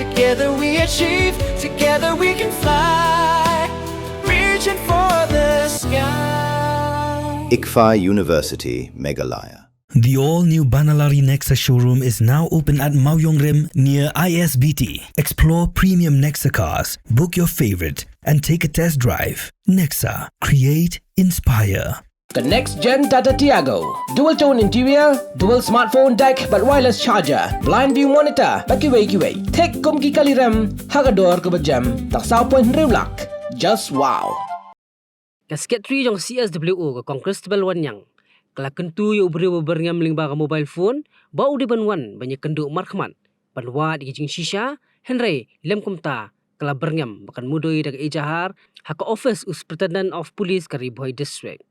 Together we achieve, together we can fly, reaching for the sky. ICFA University, Meghalaya. The all-new Banalari Nexa showroom is now open at Mawyongrim near ISBT. Explore premium Nexa cars, book your favorite, and take a test drive. Nexa. Create, inspire. The next-gen Tata Tiago. Dual-tone interior, dual smartphone deck but wireless charger, blind view monitor, bakiway. Tek kum ki kaliram, hagador ke bejam, tak saupoin riulak. Just wow. Kasket 3 jong CSWO ke Conquistable Wan yang. Kalau kentu yo beri berngam lingba ke mobile phone, bau di banwan banyak kenduk markman. Banwa di kijing shisha, Henry lem kumta kalau berngam bahkan mudoi dak ijahar hak office us Superintendent of Police kari Boy District.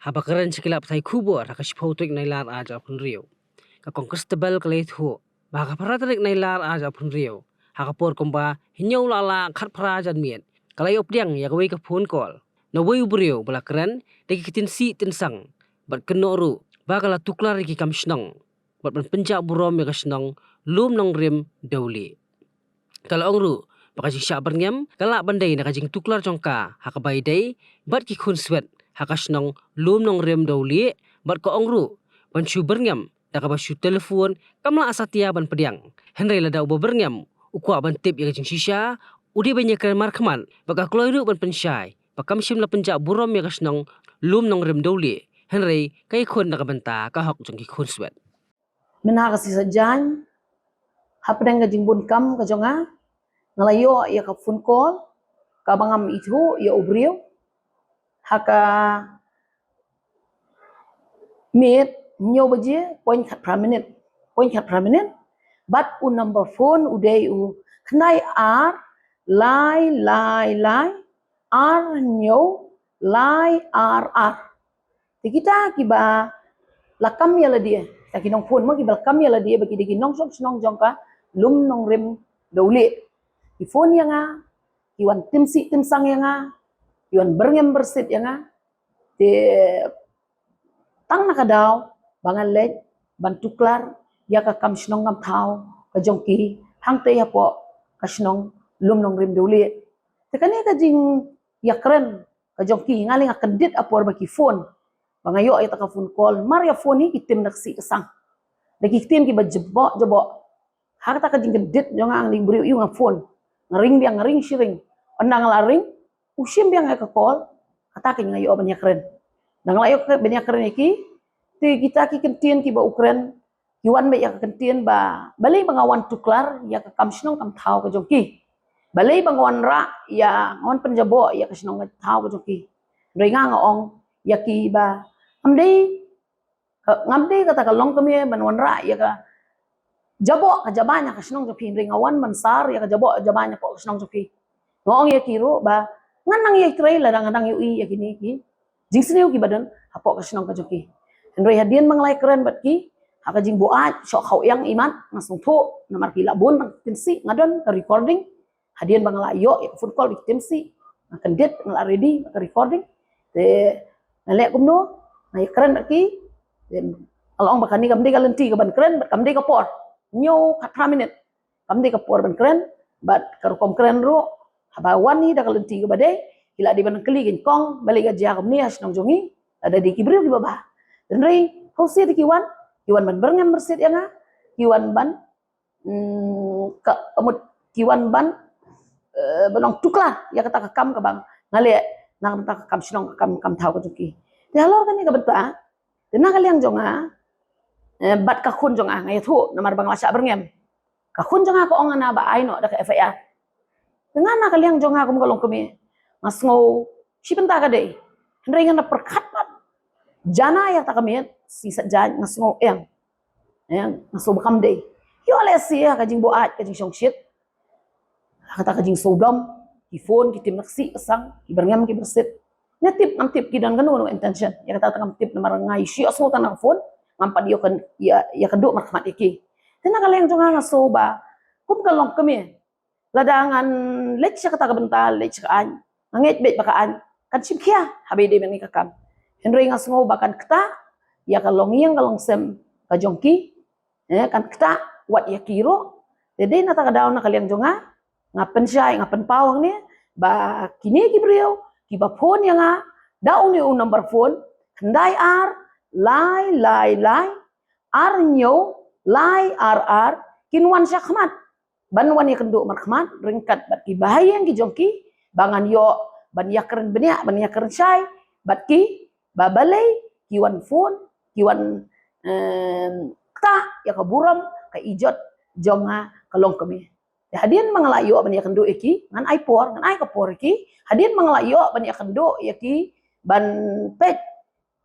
Habakaran sekilap thai kubur hak sipautik nailar aja pun rio. Ka Conquistable kalait ho, baka paratarik nailar aja pun rio. Hak por kumba hinyau lala khat parajan miet. Kalai opdiang ya kawai ka phone call. Na wai ubrio balakaran deki kitin si tinsang. Bat kenoru bakala tuklar ki kamsnang. Bat ban penjak burom ya kasnang lum nong rim dauli. Kalau ongru baka syak berngam kalak bandai na kajing tuklar jongka hak bai dai bat ki khun swet hakasnong lum nong rem dauli bat ko ongru ban shu berngam da ka shu telefon kamla asatia ban pediang henry lada ubo berngam ukwa ban tip ya kajing shisha udi banyak kran markman baka kloiru ban pensyai bakam shim la penjak burom ya kasnong lum nong rem dauli henry kai khun na ka banta ka hok jong ki khun swet Menha kasi sajan hapdeng kajing bun kam kajonga ngalayo ya ka phone call ka bangam itu ya ubrio haka mit nyo baje point khat minute but un number phone uday u knai ar lai ar nyo lai ar kita kiba lakam ya la dia takinong phone mo kiba lakam ya la dia bagi diginong sok snong jongka lum nong rem dole di phone yang nga iwan tim sang yang nga iwan berngem bersit yang nga de tang nakadaw bangal lej bantuklar ya ka kam snong ngam thau ka jongki hang te ya po ka snong lum nong rem dole tekane ka jing yakren ka jongki ngaling akendit apor bagi phone bangayo ay ta ka phone call maria phone ni itim naksi kesang dagi tim ki jebo hak ta ka jing gedit jonga ang libri yu nga phone ngaring shiring andang laring usim biang ka call kata ki ngayo banyak keren nang layo banyak keren iki ti kita ki kentien ki ba ukren yuan ba ya kentien ba balai bangawan tuklar ya ka kamsnong kam thau ka jongki balai bangawan ra ya ngawan penjabo ya ka snong thau ka jongki ringa ngaong ya ki ba ngamdei kata ka long kami banwan ra ya ka jabo ka jabanya ka snong jongki ringawan mansar ya ka jabo jabanya po snong jongki ngoong ya kiro ba nganang ya tray ladang yu ya kini ki jing siniu ki badan hapo ka snong ka jongki Henry hadian manglai keren bat ki haka jing boat sok hau yang iman ngasung tho namar ki labun tinsi ngadon ka recording hadian manglai yo ya phone call tinsi akan dit ngala ready ka recording te nalek kumno nai keren bat ki along bakani kamdi ka lenti ka ban keren bat kamdi ka por nyo ka 3 minute kamdi ka por ban keren bat karukom keren ro habawan ni da ka lenti ka bade ila di ban keli gin kong balik ka jia kamni hasnong jongi ada di kibril di baba Henry hausi di kiwan ban berngam bersit yang kiwan ban kiwan ban banong tukla ya kata kam ka bang ngale nang ta kam sinong kam thau ka juki te halor kan ni ka benta dena kaliang jonga bat ka khun jonga ngai thu namar bang lasa berngam ka khun jonga ko ongana ba aino da ka FIR dengan na kaliang jonga kum kalong kumi ngasngo sipenta ka dei Henry ngana perkat jana yang tak kami sisa jan ngasngo yang ngaso bakam dei yo lesi ya kajing boat kajing songshit kata kajing sodom ki phone ki tim naksi kesang ki berngam ki bersit netip am tip ki dan kanu intention ya kata tangam tip namar ngai si asmo tanah phone ngampa dio kan ya keduk marhamat iki tena kala yang jonga ngaso ba kum kalong kami ladangan lech kata ka bental lech ka an nganget bet bakaan kan simkia habe de mengi kakam Henry ngasngo bakan kta ya kalong yang kalong sem ka jongki kan kta wat ya kiro Jadi nata kadaw na kaliang jonga ngapen syai ngapen pawang ni ba kini gibriyo ki ba phone yang nga daw ni number phone kendai ar lai ar nyo lai ar kinwan sya khmat banwan ya kendo mar khmat ringkat bat ki bahayang ki jongki bangan yo ban yakren benya ban yakren syai bat ki babalay kiwan phone kiwan ta ya kaburam ka ijot jonga kalong kami hadian mangalayo ban ya kendo iki ngan ai por ngan ai kapor iki hadian mangalayo ban ya kendo iki ban pet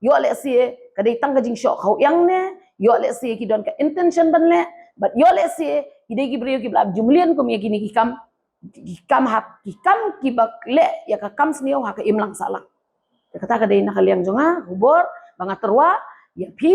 yo le si kadai tang gajing syok kau yang ne yo le si ki don ka intention ban le but yo le si ide gi brio ki blab jumlian ko mi gini ki kam ki bak le ya ka kam snio ha ka imlang salang kata kadai na kaliang jonga hubor banga terwa ya pi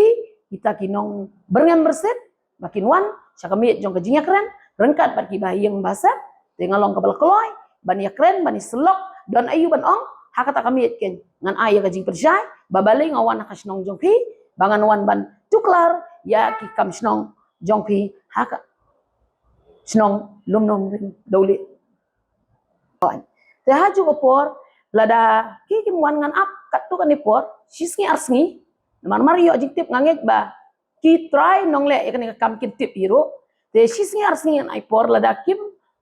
kita kinong berngam berset makin wan syakami jong kajing keren rengkat bat ki bahayang basa tengalong kabal kloy ban yakren ban selok don ayu ban ong hakata kami ken ngan ay kajing persyai babalay ngawan nakasnong jongpi bangan wan ban tuklar ya ki kam snong jongpi haka snong lumnom dawli te haju ko por lada ki kim wan ngan ap kat tu kan ni por sisngi arsngi mar mario jiktip nganget ba ki try nong le ya kan kam kin tip hiro te sisngi arsngi an ai por lada kim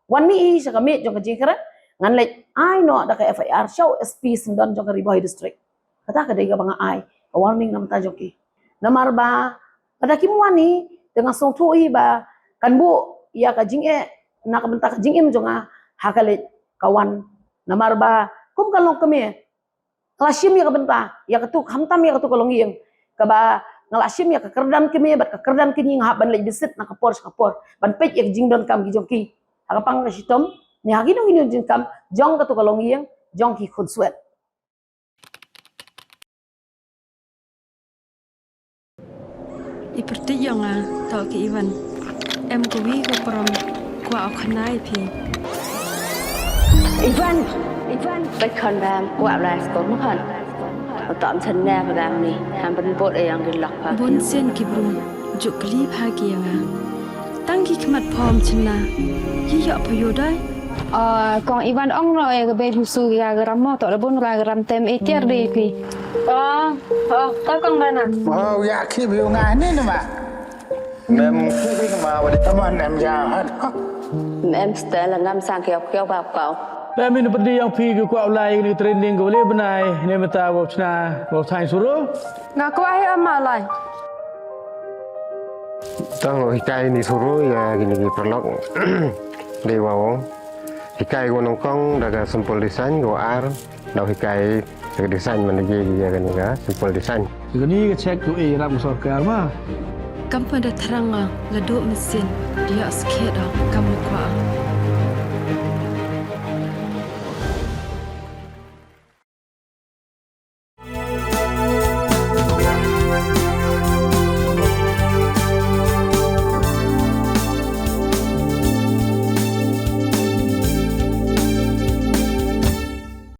wan mi sa kami jong kajing keren ngan le ai no da ka FIR show SP sindon jong Riboy district kata ka dai banga ai warning nam ta joki namar ba kada kimwani dengan song thui ba kan bu ya ka jing na ka bentak jing im jonga hakale kawan namar ba kum kalong kami klasim ya ka benta ya ka tu hamtam ya ka tu kalong yang ka ba ngalasim ya ka kerdan kami bat ka kerdan kini ngaban le bisit na kapor ban pet ya jing don kam gi joki akapang ka sitom ni hagino gino jing kam jong ka tu kalong yang jong ki khud swet Iperti yang tau ke Iwan, kuwi ke perom kuah kenai pi. Ivan,ไปคอนแรมกว่าไรสกุลมั้งคนตอนฉันแน่พลังนี่ทำเป็นบทเองกินหลักพัก Bun sen kibru, juk kli pagi yang Tang ki kemat pom cina, hiyak payudai. กองอีวันอ่องเราเองก็เป็นผู้สูงยากรำมอต่อระบุนรายรำเต็มเอเจอร์ดีพี่ก็กองนั้นอ่ะ อยากคิดวิวงานนี่นะมาแม่คิดวิ่งมาวันนี้ตะมันแอมยาวฮะ แม่สเตลงามสร้างเกี่ยวแบบเก่า Tapi ni perdi yang pi ke kuat ulai ni training ke boleh benai ni mata bau cina bau sain suruh. Ngaku ahi amalai. Tang hikai ni suruh ya gini perlok dewa wong. Hikai gua nongkong daga sempol desain gua ar dah hikai daga desain mana je dia kan ya sempol desain. Jadi ke cek tu ram sokar mah. Kamu dah terang la duk mesin dia sikit dah kamu kuah.